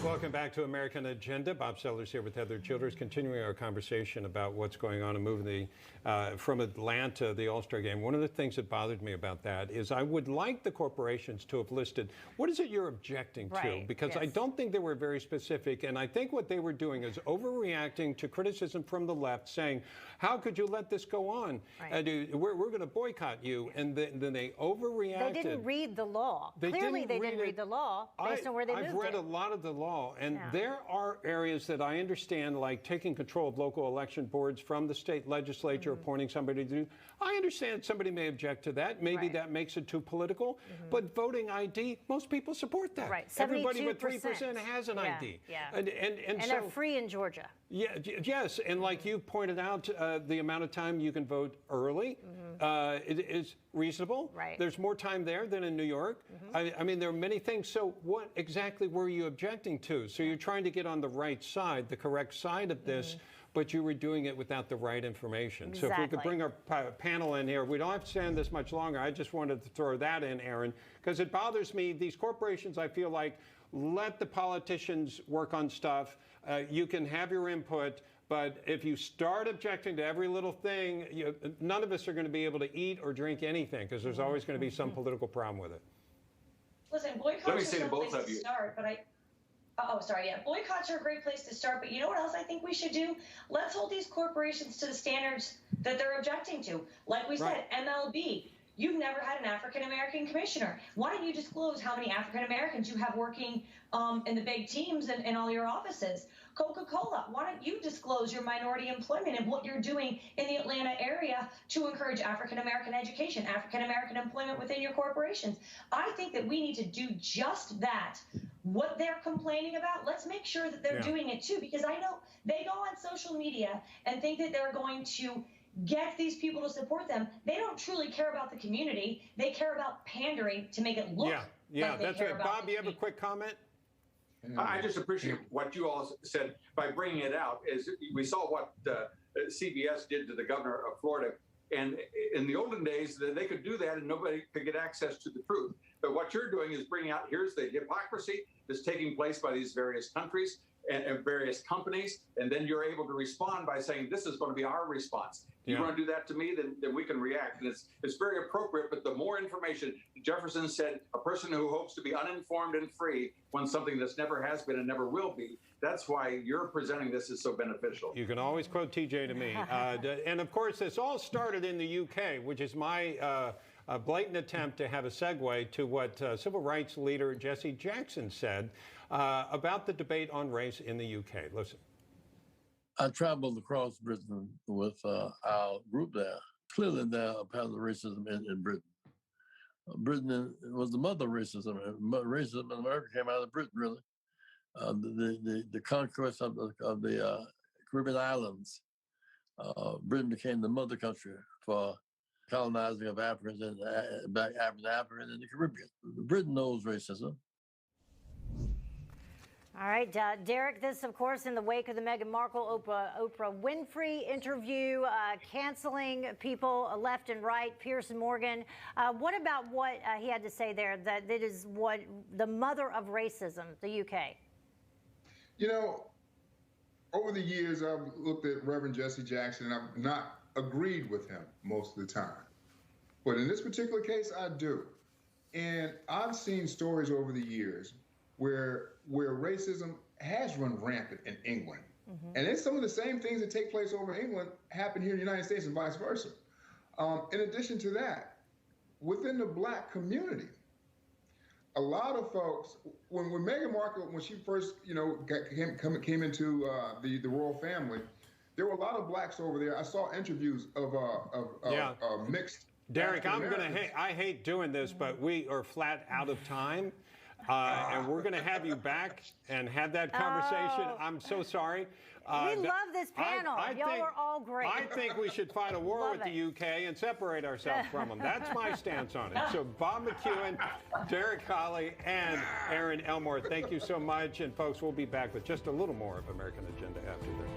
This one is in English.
Welcome back to American Agenda. Bob Sellers here with Heather Childers, continuing our conversation about what's going on and moving from Atlanta, the All-Star game. One of the things that bothered me about that is I would like the corporations to have listed, what is it you're objecting to? Because I don't think they were very specific, and I think what they were doing is overreacting to criticism from the left, saying, how could you let this go on? We're going to boycott you. And then they overreacted. They didn't read the law. Clearly they didn't read the law based on where they moved it. I've read a lot of the law, and there are areas that I understand, like taking control of local election boards from the state legislature, appointing somebody to do. I understand somebody may object to that. Maybe that makes it too political. But voting ID, most people support that. Everybody but 3% has an ID. And so, they're free in Georgia. Yes, and like you pointed out, the amount of time you can vote early it is reasonable. There's more time there than in New York. I mean, there are many things. So what exactly were you objecting to? So you're trying to get on the right side, the correct side of this, but you were doing it without the right information. So if we could bring our panel in here, we don't have to stand this much longer. I just wanted to throw that in, Aaron, because it bothers me. These corporations, I feel like, let the politicians work on stuff. You can have your input, but if you start objecting to every little thing, none of us are going to be able to eat or drink anything, because there's always going to be some political problem with it. Listen, boycotts are a great place to start, but boycotts are a great place to start, but you know what else I think we should do? Let's hold these corporations to the standards that they're objecting to. Like we said, MLB, you've never had an African-American commissioner. Why don't you disclose how many African-Americans you have working in the big teams and in all your offices? Coca-Cola, why don't you disclose your minority employment and what you're doing in the Atlanta area to encourage African-American education, African-American employment within your corporations? I think that we need to do just that. What they're complaining about, let's make sure that they're doing it too, because I know they go on social media and think that they're going to get these people to support them. They don't truly care about the community. They care about pandering to make it look like that's right. Bob, you have a quick comment? I just appreciate what you all said by bringing it out. Is we saw what CBS did to the governor of Florida, and in the olden days they could do that and nobody could get access to the truth. But what you're doing is bringing out, here's the hypocrisy that's taking place by these various countries and various companies, and then you're able to respond by saying, this is going to be our response. You want to do that to me, then we can react. And it's very appropriate, but the more information, Jefferson said, a person who hopes to be uninformed and free wants something that's never has been and never will be. That's why you're presenting this as so beneficial. You can always quote TJ to me. And of course, this all started in the UK, which is my blatant attempt to have a segue to what civil rights leader Jesse Jackson said about the debate on race in the UK. Listen. I traveled across Britain with our group there. Clearly, there are patterns of racism in Britain. Britain was the mother of racism. Racism in America came out of Britain, really. The conquest of the Caribbean islands. Britain became the mother country for colonizing of Africans and Black Africans in the Caribbean. Britain knows racism. All right, Derrick, this, of course, in the wake of the Meghan Markle, Oprah Winfrey interview, canceling people left and right, Piers Morgan. What about what he had to say there, that it is what the mother of racism, the UK? You know, over the years, I've looked at Reverend Jesse Jackson, and I've not agreed with him most of the time. But in this particular case, I do. And I've seen stories over the years where racism has run rampant in England. And it's some of the same things that take place over in England happen here in the United States and vice versa. In addition to that, within the Black community, a lot of folks, when Meghan Markle, when she first, came into the royal family, there were a lot of Blacks over there. I saw interviews of mixed. Derrick, I hate doing this, but we are flat out of time. And we're going to have you back and have that conversation. I'm so sorry. We love this panel. Y'all are all great. I think we should fight a war with the UK and separate ourselves from them. That's my stance on it. So Bob McEwen, Derrick Hollie, and Aaron Elmore, thank you so much. And folks, we'll be back with just a little more of American Agenda after this.